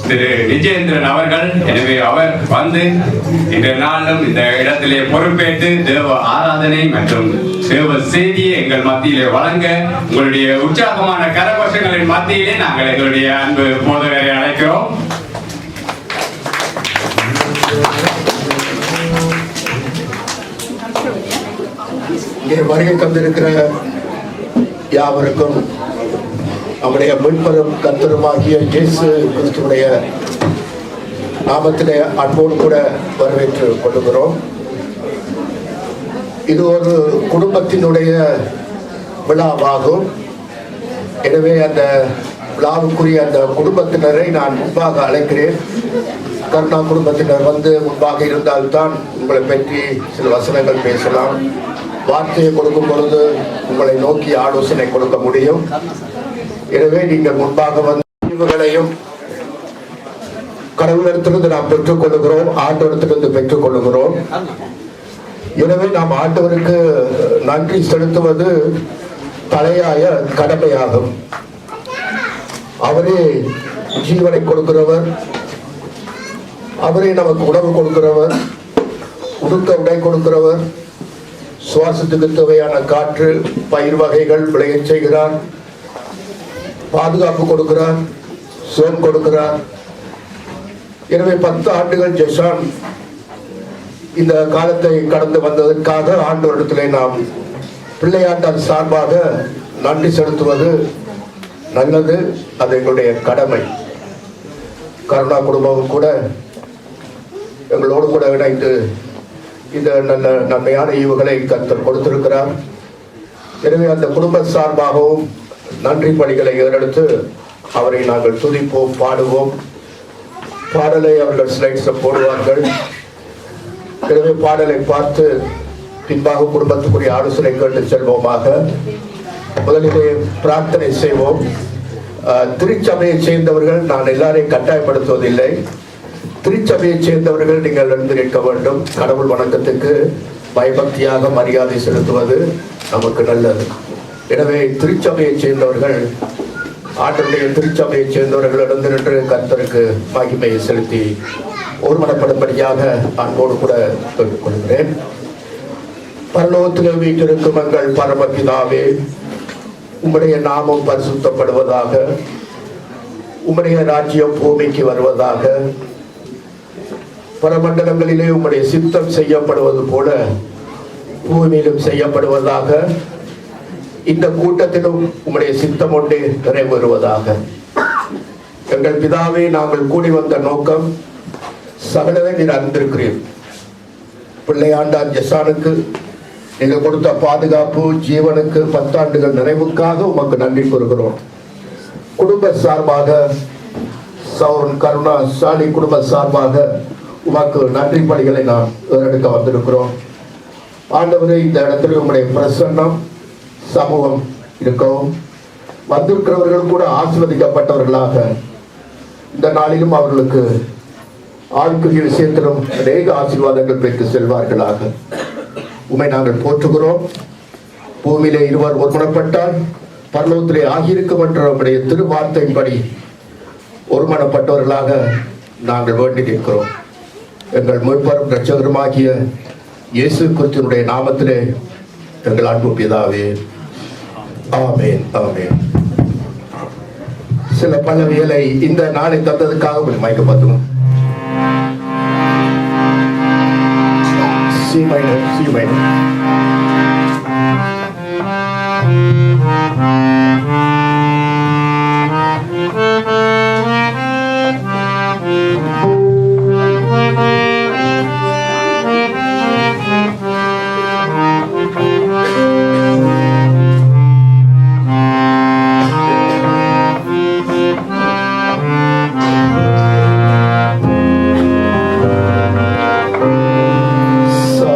திரு விஜயேந்திரன் அவர்கள். எனவே அவர் வந்து இன்றைய நாளும் இந்த இடத்திலே பொறுப்பேற்று தேவ ஆராதனை மற்றும் தேவ செய்தியை எங்கள் மத்தியிலே வழங்க உங்களுடைய உற்சாகமான கரகோஷங்களின் மத்தியிலே நாங்கள் எங்களுடைய அன்பு போதகரை அழைக்கிறோம். இங்கே வருகை தந்திருக்கிற யாவருக்கும் நம்முடைய மீட்பரும் கர்த்தருமாகிய இயேசு கிறிஸ்துவுடைய நாமத்திலே அன்போடு கூட வரவேற்றுக் கொள்ளுகிறோம். இது ஒரு குடும்பத்தினுடைய விழாவாகும். எனவே அந்த விழாவுக்குரிய அந்த குடும்பத்தினரை நான் முன்பாக அழைக்கிறேன். கருணா குடும்பத்தினர் வந்து முன்பாக இருந்தால்தான் உங்களை பற்றி சில வசனங்கள் பேசலாம். வார்த்தையை கொடுக்கும் பொழுது உங்களை நோக்கி ஆலோசனை கொடுக்க முடியும். எனவே நீங்கள் முன்பாக வந்து அறிவுகளையும் கடவுளிடத்திலிருந்து நாம் பெற்றுக் கொள்ளுகிறோம், ஆண்டவரிடத்திலிருந்து பெற்றுக் கொள்ளுகிறோம். எனவே நாம் ஆண்டவருக்கு நன்றி செலுத்துவது தலையாய கடமையாகும். அவரே ஜீவனை கொடுக்கிறவர், அவரே நமக்கு உணவு கொடுக்கிறவர், உடுக்க உடை கொடுக்கிறவர், சுவாசத்துக்கு தேவையான காற்று பயிர் வகைகள் விளைய செய்கிறார், பாதுகாப்பு கொடுக்கிறார், சுகம் கொடுக்கிறார். எனவே 10 ஆண்டுகள் ஜெஷான் இந்த காலத்தை கடந்து வந்ததற்காக ஆண்டவரிடத்திலே நாம் பிள்ளையாண்டார் சார்பாக நன்றி செலுத்துவது நல்லது. அது எங்களுடைய கடமை. கருணா குடும்பமும் கூட எங்களோடு கூட இணைந்து இந்த நல்ல நன்மையான ஈவுகளை கர்த்தர் கொடுத்திருக்கிறார். எனவே அந்த குடும்ப சார்பாகவும் நன்றி பணிகளை ஏறெடுத்து அவரை நாங்கள் துதிப்போம், பாடுவோம். பாடலை அவர்கள் ஸ்லைட்ஸை போடுவார்கள். எனவே பாடலை பார்த்து பின்பாக குடும்பத்துக்குரிய ஆலோசனை கேட்டு செல்வோமாக. முதலிலே பிரார்த்தனை செய்வோம். திருச்சபையை சேர்ந்தவர்கள், நான் எல்லாரையும் கட்டாயப்படுத்துவதில்லை, திருச்சபையை சேர்ந்தவர்கள் நீங்கள் எழுந்து நிற்க வேண்டும். கடவுள் வணக்கத்துக்கு பயபக்தியாக மரியாதை செலுத்துவது நமக்கு நல்லது. எனவே திருச்சபையை சேர்ந்தவர்கள், ஆண்டவருடைய திருச்சபையை சேர்ந்தவர்கள் எழுந்து நின்று கர்த்தருக்கு மகிமையை செலுத்தி ஒருமனப்படும்படியாக அன்போடு கூட கேட்டுக்கொள்கிறேன். பரலோகத்தில் வீட்டிற்கும் எங்கள் பரமபிதாவே, உம்முடைய நாமம் பரிசுத்தப்படுவதாக, உம்முடைய ராஜ்யம் பூமிக்கு வருவதாக, பரமண்டலங்களிலே உம்முடைய சித்தம் செய்யப்படுவது போல பூமியிலும் செய்யப்படுவதாக. இந்த கூட்டத்திலும் உம்முடைய சித்தம் ஒன்றே நிறைவேறுவதாக. எங்கள் பிதாவே, நாங்கள் கூடி வந்த நோக்கம் சகலதை நீர் அறிந்திருக்கிறீர். பிள்ளையாண்டார் ஜெஷானுக்கு நீங்கள் கொடுத்த பாதுகாப்பு, ஜீவனுக்கு 10 ஆண்டுகள் நிறைவுக்காக உமக்கு நன்றி கூறுகிறோம். குடும்ப சார்பாக சௌரன் கருணா சாலி குடும்ப சார்பாக உமக்கு நன்றி பணிகளை நாம் எடுக்க வந்திருக்கிறோம். ஆண்டவரே, இந்த இடத்துல உங்களுடைய பிரசன்னம் சமூகம் இருக்கவும், வந்திருக்கிறவர்கள் கூட ஆசீர்வதிக்கப்பட்டவர்களாக இந்த நாளிலும் அவர்களுக்கு ஆழ்குரிய விஷயத்திலும் அநேக ஆசீர்வாதங்கள் பெற்று செல்வார்களாக உம்மை நாங்கள் போற்றுகிறோம். பூமியிலே இருவர் ஒருமனப்பட்டால் பரலோகத்திலே ஆகியிருக்கும் என்ற நம்முடைய திருவார்த்தையின்படி ஒருமனப்பட்டவர்களாக நாங்கள் வேண்டி நிற்கிறோம். எங்கள் மீட்பரும் இரட்சகருமாகிய இயேசு கிறிஸ்துவினுடைய நாமத்திலே எங்கள் அன்பு பிதாவே, ஆமென், ஆமென். சில பல்லவிகளை இந்த நாளை தந்ததுக்காக கொஞ்சம் மயக்க பார்த்துக்கணும். C minor, C minor. Sa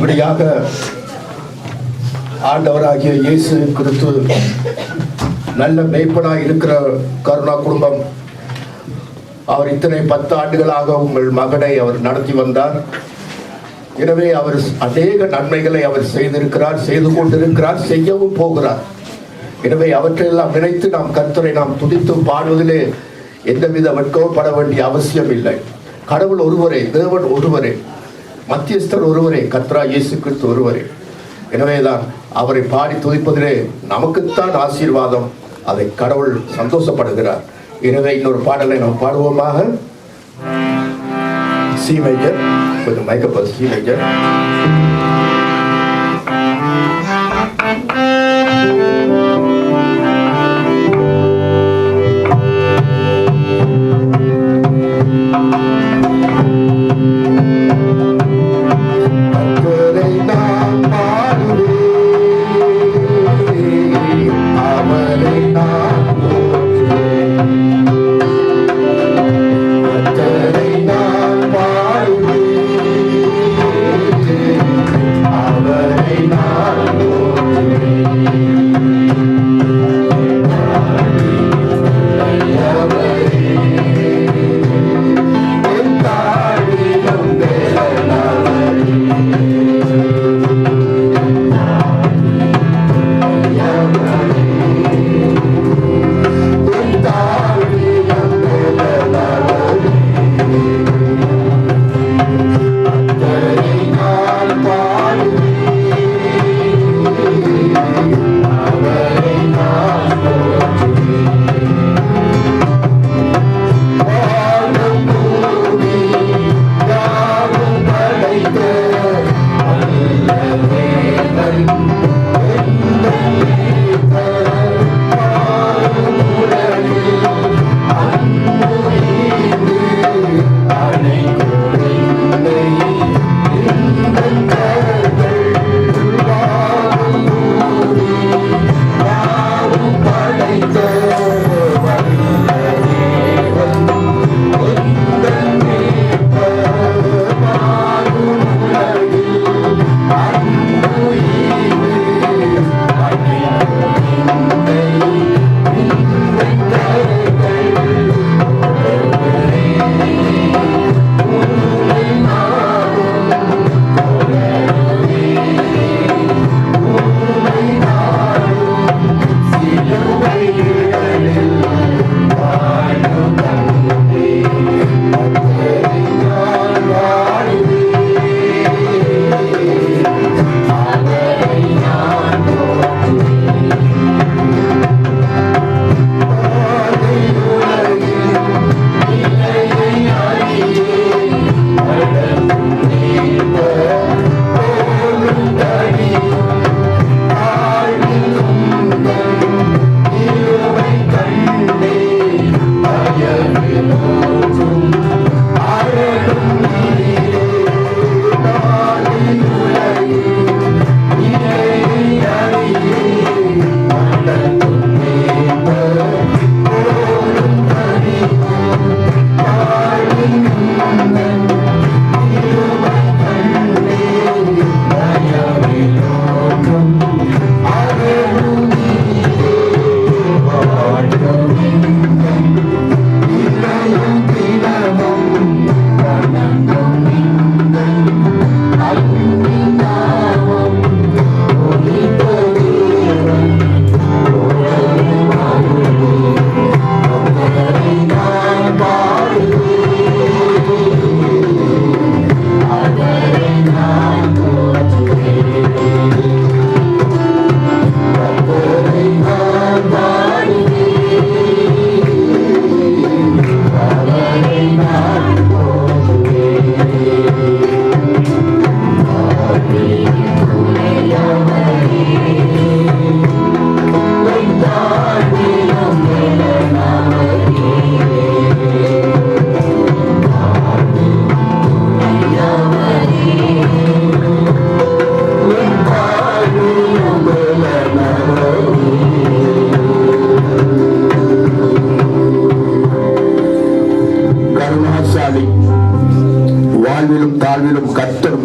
அப்படியாக ஆண்டவராகிய இயேசு கிறிஸ்து நல்ல மேய்ப்பனாய் இருக்கிற கருணா குடும்பம், அவர் இத்தனை 10 ஆண்டுகளாக உங்கள் மகனை அவர் நடத்தி வந்தார். எனவே அவர் அநேக நன்மைகளை அவர் செய்திருக்கிறார், செய்து கொண்டிருக்கிறார், செய்யவும் போகிறார். எனவே அவற்றையெல்லாம் நினைத்து நாம் கர்த்தரை நாம் துதித்து பாடுவதிலே எந்தவித வெட்கவும் பட வேண்டிய அவசியம் இல்லை. கடவுள் ஒருவரே, தேவன் ஒருவரே, மத்தியஸ்தர் ஒருவரே, கர்த்தராகிய இயேசு கிறிஸ்து ஒருவரே. எனவேதான் அவரை பாடி துதிப்பதிலே நமக்குத்தான் ஆசீர்வாதம், அதை கடவுள் சந்தோஷப்படுகிறார். எனவே இன்னொரு பாடலை நாம் பாடுவோமாக. சி மேஜர், கொஞ்சம் மைக்கப்பா, சி மேஜர்.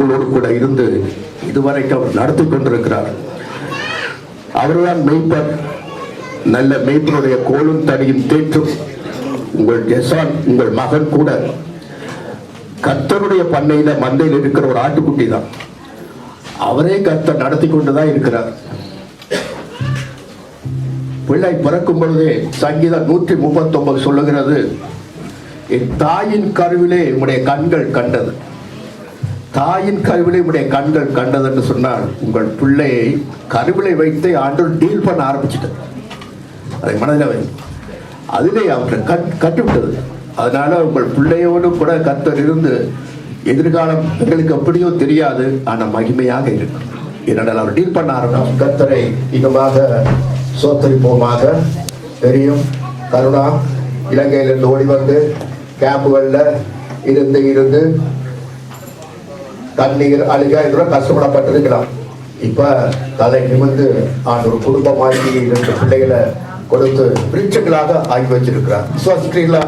எங்களோடு கூட இருந்து இதுவரைக்கும் நடத்தி கொண்டிருக்கிறார். அவர்தான் மெய்ப்பர். நல்ல மெய்ப்பருடைய கோலும் தடியும் தேற்றும் உங்கள் ஜெசான், உங்கள் மகன் கூட கர்த்தருடைய பண்ணையில மந்தையில் இருக்கிற ஒரு ஆட்டுக்குட்டி தான். அவரே கர்த்தர் நடத்தி கொண்டுதான் இருக்கிறார். பிள்ளை பிறக்கும் பொழுதே சங்கீதம் 139 சொல்லுகிறது, என் தாயின் கருவிலே உடைய கண்கள் கண்டது. தாயின் கருவிலே உடைய கண்கள் கண்டது என்று சொன்னால் உங்கள் பிள்ளையை கருவிலை வைத்து ஆண்டவர் டீல் பண்ண ஆரம்பிச்சுட்டு அதை மனதில் வை. அதிலே அவற்றை கட்டுவிட்டது. அதனால உங்கள் பிள்ளையோடு கூட கர்த்தர் இருந்து எதிர்காலம் எங்களுக்கு எப்படியோ தெரியாது, ஆனால் மகிமையாக இருக்கும். ஏனென்றால் அவர் டீல் பண்ண ஆரம்பிக்கும். கர்த்தரை இன்னுமாக சோத்தரிப்போமாக. தெரியும், கருணா இலங்கையிலிருந்து ஓடி வந்து கேம்புகளில் இருந்து தண்ணீர் அழுக இதெல்லாம் கஷ்டப்படப்பட்டிருக்கலாம். இப்ப தலை நிமிர்ந்து ஒரு குடும்பமாகி 2 பிள்ளைகளை கொடுத்து பிரிட்சுகளாக ஆகி வச்சிருக்கிறார். விசுவாசிக்கிறீங்களா?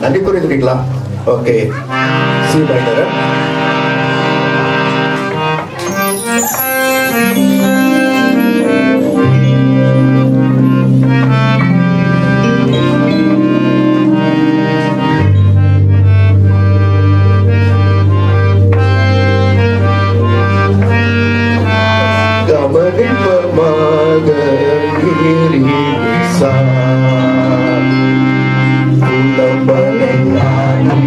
நன்றி கூறுகிறீங்களா? ஓகே, Ulang balik lagi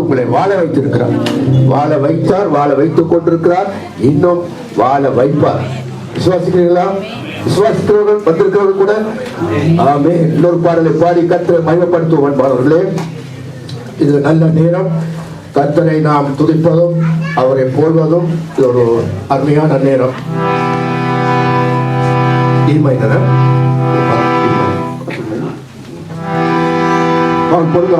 உங்களை வாழ வைத்திருக்கிறார். வாழ வைத்தார், வாழ வைத்துக் கொண்டிருக்கிறார், இன்னும் வாழ வைப்பார். விசுவாசிக்கிறீர்களா? விசுவாசிக்கிறவர்கள் வந்திருக்கிறவர்கள் கூட ஆமே. இன்னொரு பாடலை பாடி கர்த்தரை மகிமைப்படுத்துவோம் அன்பானவர்களே. இது நல்ல நேரம். கர்த்தரை நாம் துதிப்பதும் அவரை போல்வதும் இது ஒரு அருமையான நேரம். பொருள்